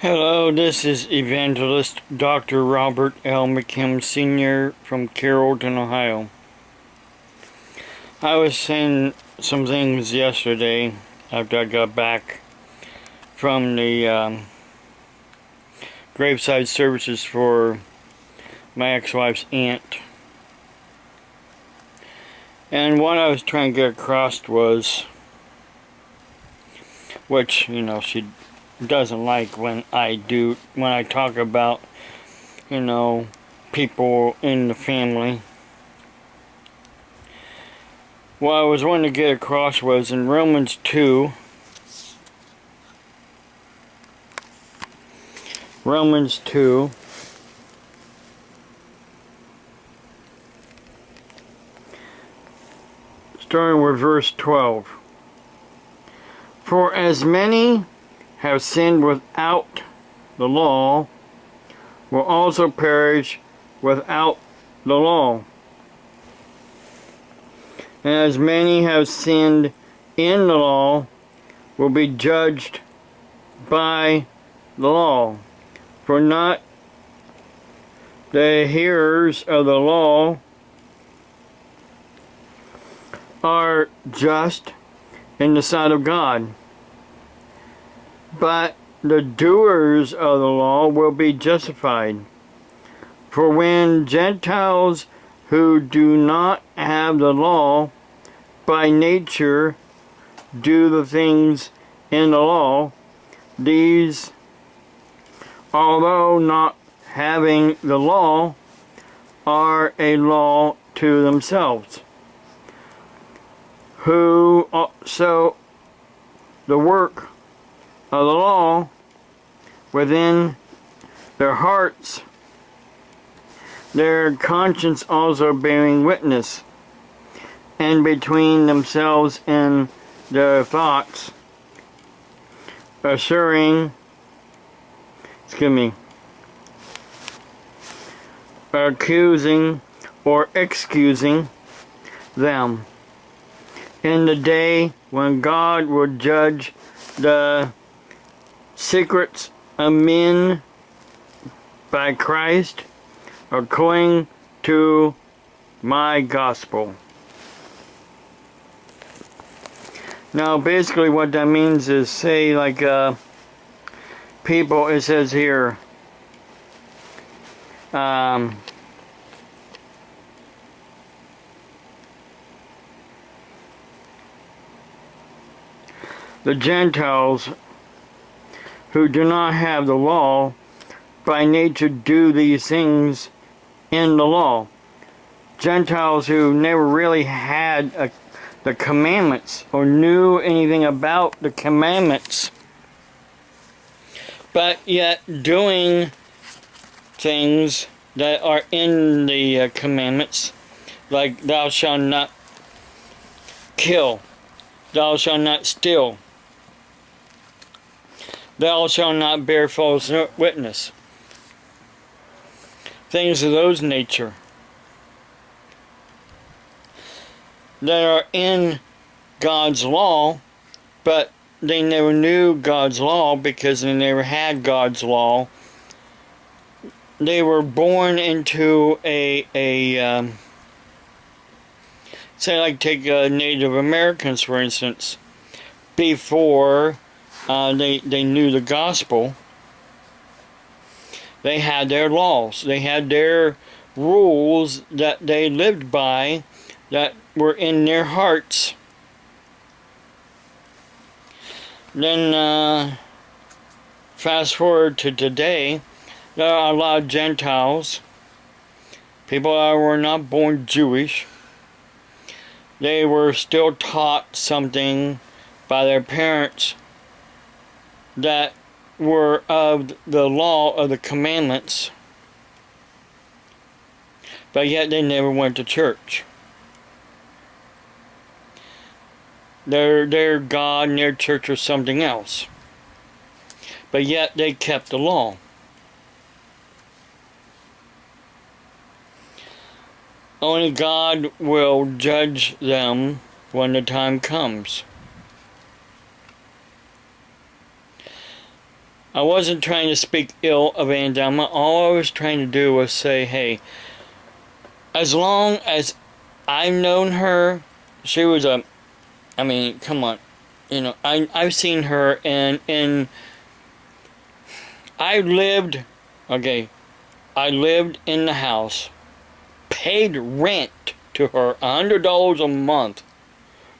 Hello, this is Evangelist Dr. Robert L. McKim Sr. from Carrollton, Ohio. I was saying some things yesterday after I got back from the graveside services for my ex-wife's aunt. And what I was trying to get across was, which, she doesn't like when I talk about, people in the family. What I was wanting to get across was in Romans 2, starting with verse 12. For as many have sinned without the law will also perish without the law. And as many have sinned in the law will be judged by the law. For not the hearers of the law are just in the sight of God, but the doers of the law will be justified. For when Gentiles who do not have the law by nature do the things in the law, these, although not having the law, are a law to themselves, who also the work of the law within their hearts, their conscience also bearing witness, and between themselves and their thoughts, accusing or excusing them in the day when God will judge the secrets of men by Christ according to my gospel. Now basically what that means is, say like people, it says here, the Gentiles who do not have the law by nature do these things in the law. Gentiles who never really had the commandments or knew anything about the commandments, but yet doing things that are in the commandments, like thou shalt not kill, thou shalt not steal, thou shalt not bear false witness. Things of those nature that are in God's law, but they never knew God's law because they never had God's law. They were born into say like take Native Americans for instance, before they knew the gospel. They had their laws, they had their rules that they lived by, that were in their hearts. Then fast forward to today, there are a lot of Gentiles, people that were not born Jewish. They were still taught something by their parents that were of the law of the commandments, but yet they never went to church. Their God and their church was something else, but yet they kept the law. Only God will judge them when the time comes. I wasn't trying to speak ill of Aunt Alma. All I was trying to do was say, hey, as long as I've known her, she was a, I mean, come on. You know, I've seen her and I lived, okay, I lived in the house, paid rent to her, $100 a month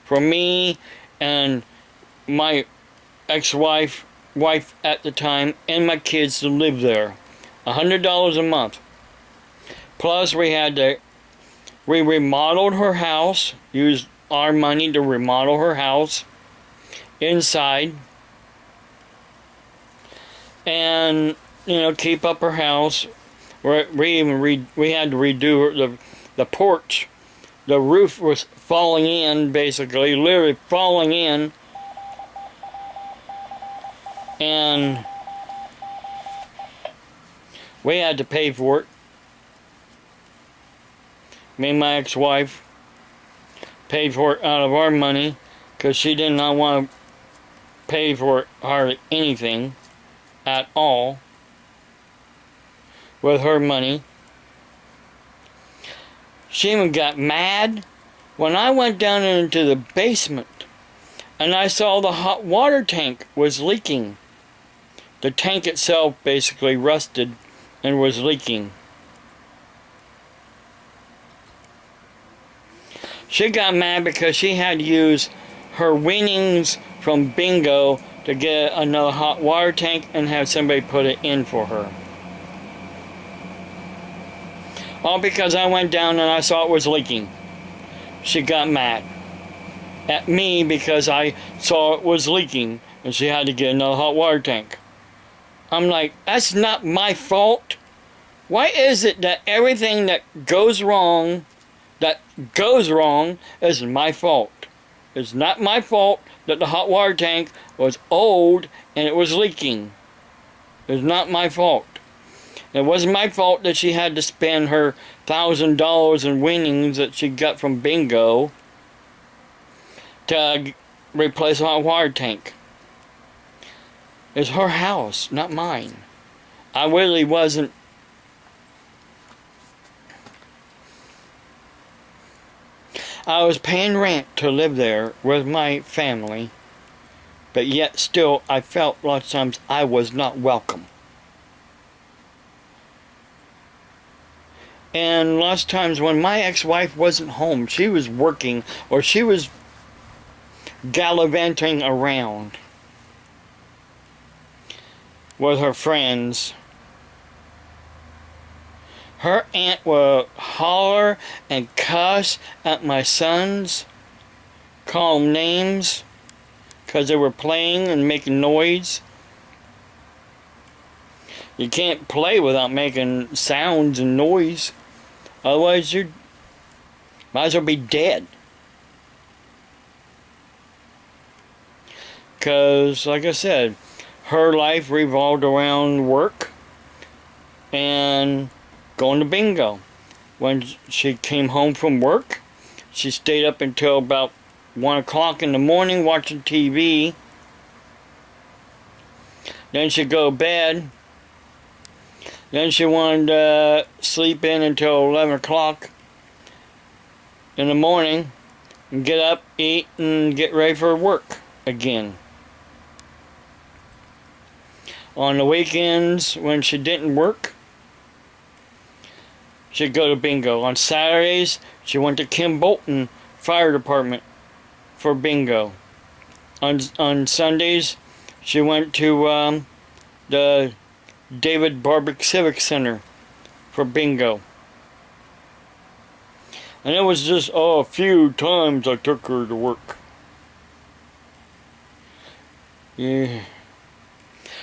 for me and my ex-wife at the time and my kids to live there. $100 a month. Plus we remodeled her house, used our money to remodel her house inside, and keep up her house. We had to redo the porch. The roof was falling in, basically, literally falling in, and we had to pay for it. Me and my ex-wife paid for it out of our money because she did not want to pay for hardly anything at all with her money. She even got mad when I went down into the basement and I saw the hot water tank was leaking. The tank itself basically rusted and was leaking. She got mad because she had to use her winnings from bingo to get another hot water tank and have somebody put it in for her. All because I went down and I saw it was leaking. She got mad at me because I saw it was leaking and she had to get another hot water tank. I'm like, that's not my fault. Why is it that everything that goes wrong is my fault? It's not my fault that the hot water tank was old and it was leaking. It's not my fault. It wasn't my fault that she had to spend her $1,000 in winnings that she got from bingo to replace a hot water tank. It's her house, not mine. I really wasn't. I was paying rent to live there with my family, but yet still I felt lots of times I was not welcome. And lots of times when my ex-wife wasn't home, she was working or she was gallivanting around with her friends, her aunt would holler and cuss at my sons, call them names because they were playing and making noise. You can't play without making sounds and noise. Otherwise, you might as well be dead. Because, like I said, her life revolved around work and going to bingo. When she came home from work, she stayed up until about 1 o'clock in the morning watching TV. Then she'd go to bed. Then she wanted to sleep in until 11 o'clock in the morning and get up, eat, and get ready for work again. On the weekends, when she didn't work, she'd go to bingo. On Saturdays, she went to Kim Bolton Fire Department for bingo. On Sundays, she went to the David Barbick Civic Center for bingo. And it was just a few times I took her to work. Yeah.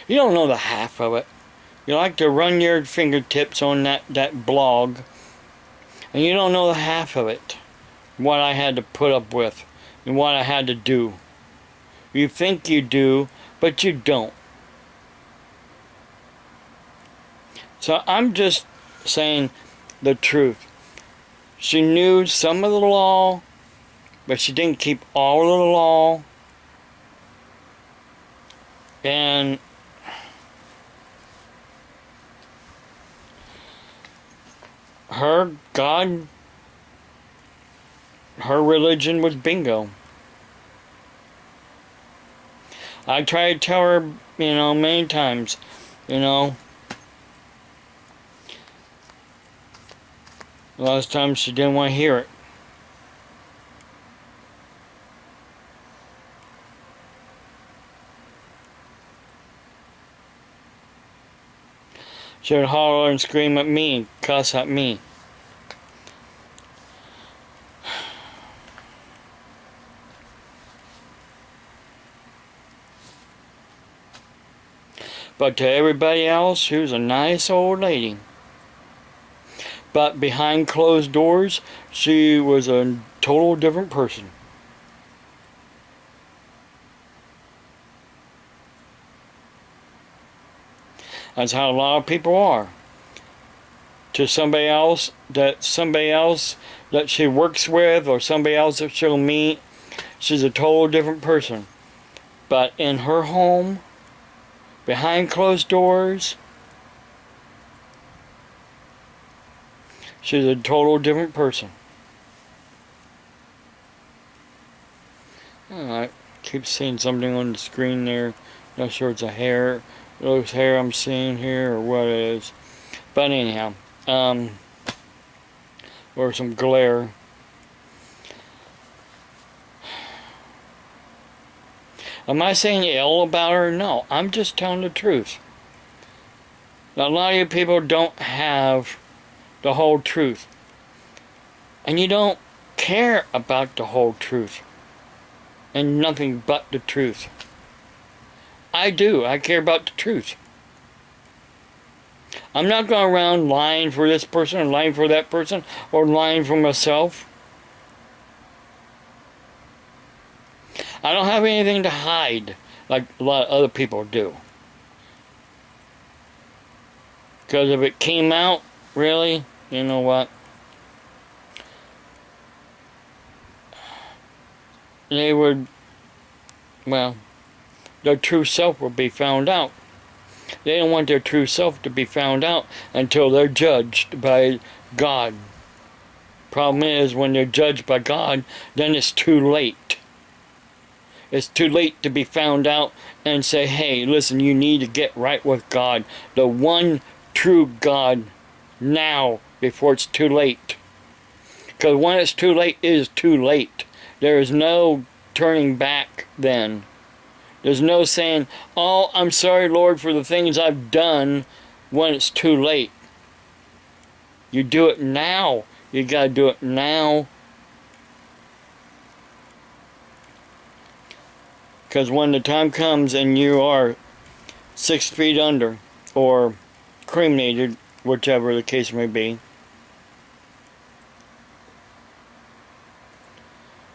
You don't know the half of it. You like to run your fingertips on that blog, and you don't know the half of it. What I had to put up with and what I had to do. You think you do, but you don't. So I'm just saying the truth. She knew some of the law, but she didn't keep all of the law. And her God, her religion was bingo. I tried to tell her, many times, a lot of times she didn't want to hear it. She would holler and scream at me and cuss at me. But to everybody else, she was a nice old lady. But behind closed doors, she was a total different person. That's how a lot of people are. To somebody else that she works with, or somebody else that she'll meet, she's a total different person. But in her home, behind closed doors, she's a total different person. I keep seeing something on the screen there. Not sure it's a hair. Those hair I'm seeing here or what it is. But anyhow, or some glare. Am I saying ill about her? No, I'm just telling the truth. Now, a lot of you people don't have the whole truth. And you don't care about the whole truth. And nothing but the truth. I do. I care about the truth. I'm not going around lying for this person or lying for that person or lying for myself. I don't have anything to hide like a lot of other people do. Because if it came out, really, you know what? They would, well, their true self will be found out. They don't want their true self to be found out until they're judged by God. Problem is, when they're judged by God, then it's too late. It's too late to be found out and say, hey, listen, you need to get right with God. The one true God now, before it's too late. Because when it's too late, it is too late. There is no turning back then. There's no saying, oh, I'm sorry, Lord, for the things I've done, when it's too late. You do it now. You got to do it now. Because when the time comes and you are 6 feet under, or cremated, whichever the case may be,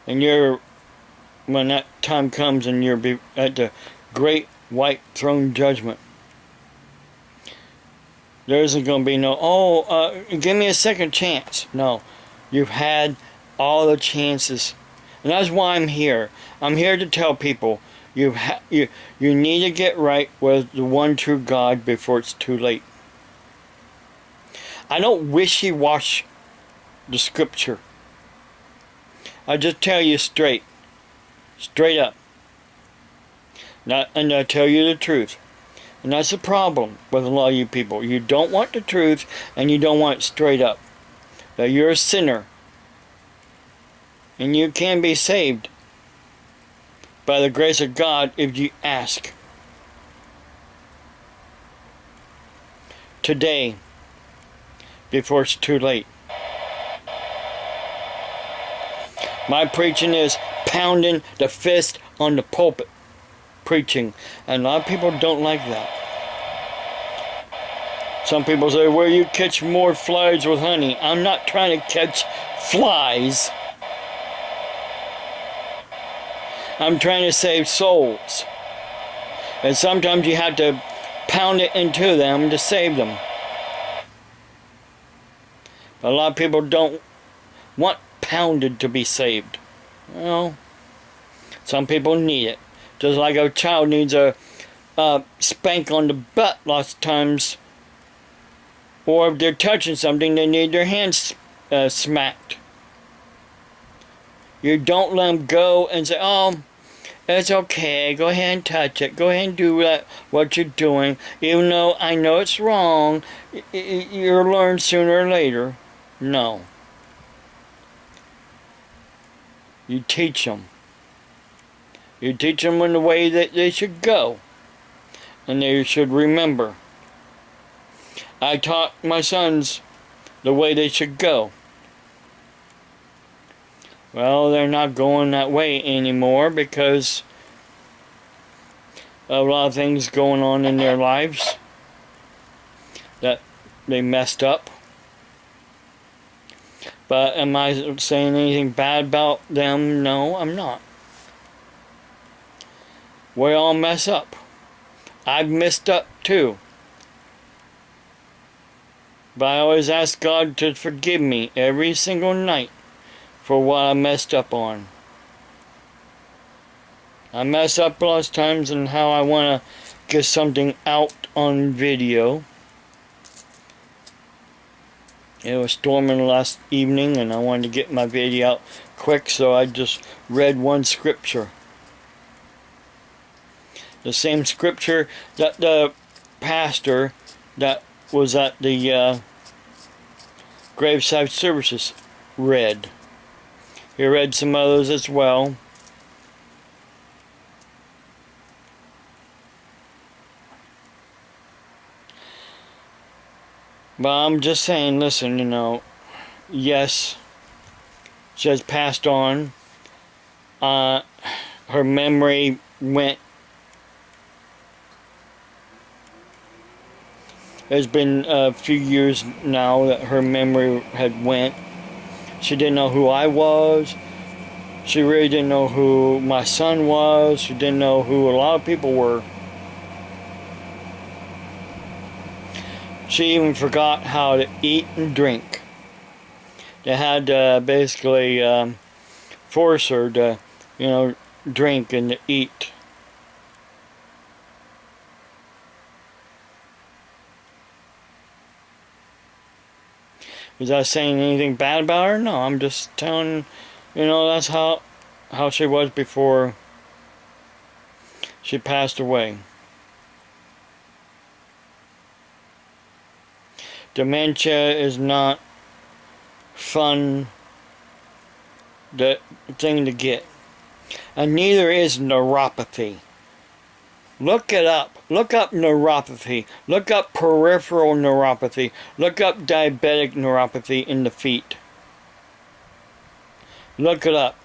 and when that time comes and you're at the great white throne judgment, there isn't going to be no, give me a second chance. No, you've had all the chances. And that's why I'm here. I'm here to tell people, you need to get right with the one true God before it's too late. I don't wishy-wash the scripture. I just tell you straight up. And I tell you the truth. And that's the problem with a lot of you people. You don't want the truth, and you don't want it straight up. That you're a sinner. And you can be saved by the grace of God if you ask. Today, before it's too late. My preaching is pounding the fist on the pulpit preaching, and a lot of people don't like that. Some people say, well, you catch more flies with honey. I'm not trying to catch flies. I'm trying to save souls. And sometimes you have to pound it into them to save them. But a lot of people don't want pounded to be saved. Well, some people need it. Just like a child needs a spank on the butt lots of times Or if they're touching something, they need their hands smacked. You don't let them go and say, oh, it's okay, go ahead and touch it. Go ahead and do what you're doing. Even though I know it's wrong, you'll learn sooner or later. No. You teach them. You teach them in the way that they should go. And they should remember. I taught my sons the way they should go. Well, they're not going that way anymore because of a lot of things going on in their lives that they messed up. But am I saying anything bad about them? No, I'm not. We all mess up. I've messed up too. But I always ask God to forgive me every single night for what I messed up on. I mess up a lot of times in how I want to get something out on video. It was storming last evening and I wanted to get my video out quick, so I just read one scripture. The same scripture that the pastor that was at the graveside services read. He read some others as well. But I'm just saying, listen, you know, yes, she has passed on. Her memory went. It's been a few years now that her memory had went. She didn't know who I was. She really didn't know who my son was. She didn't know who a lot of people were. She even forgot how to eat and drink. They had to basically force her to, you know, drink and to eat. Was I saying anything bad about her? No, I'm just telling, you know, that's how she was before she passed away. Dementia is not fun thing to get. And neither is neuropathy. Look it up. Look up neuropathy. Look up peripheral neuropathy. Look up diabetic neuropathy in the feet. Look it up.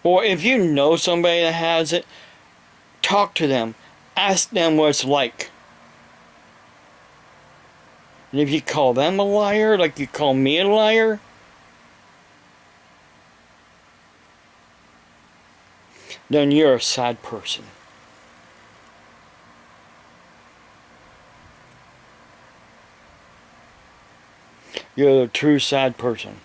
Or if you know somebody that has it, talk to them. Ask them what it's like. And if you call them a liar, like you call me a liar, then you're a sad person. You're a true sad person.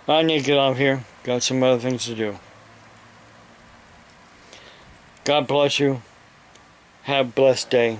I need to get out of here. Got some other things to do. God bless you. Have a blessed day.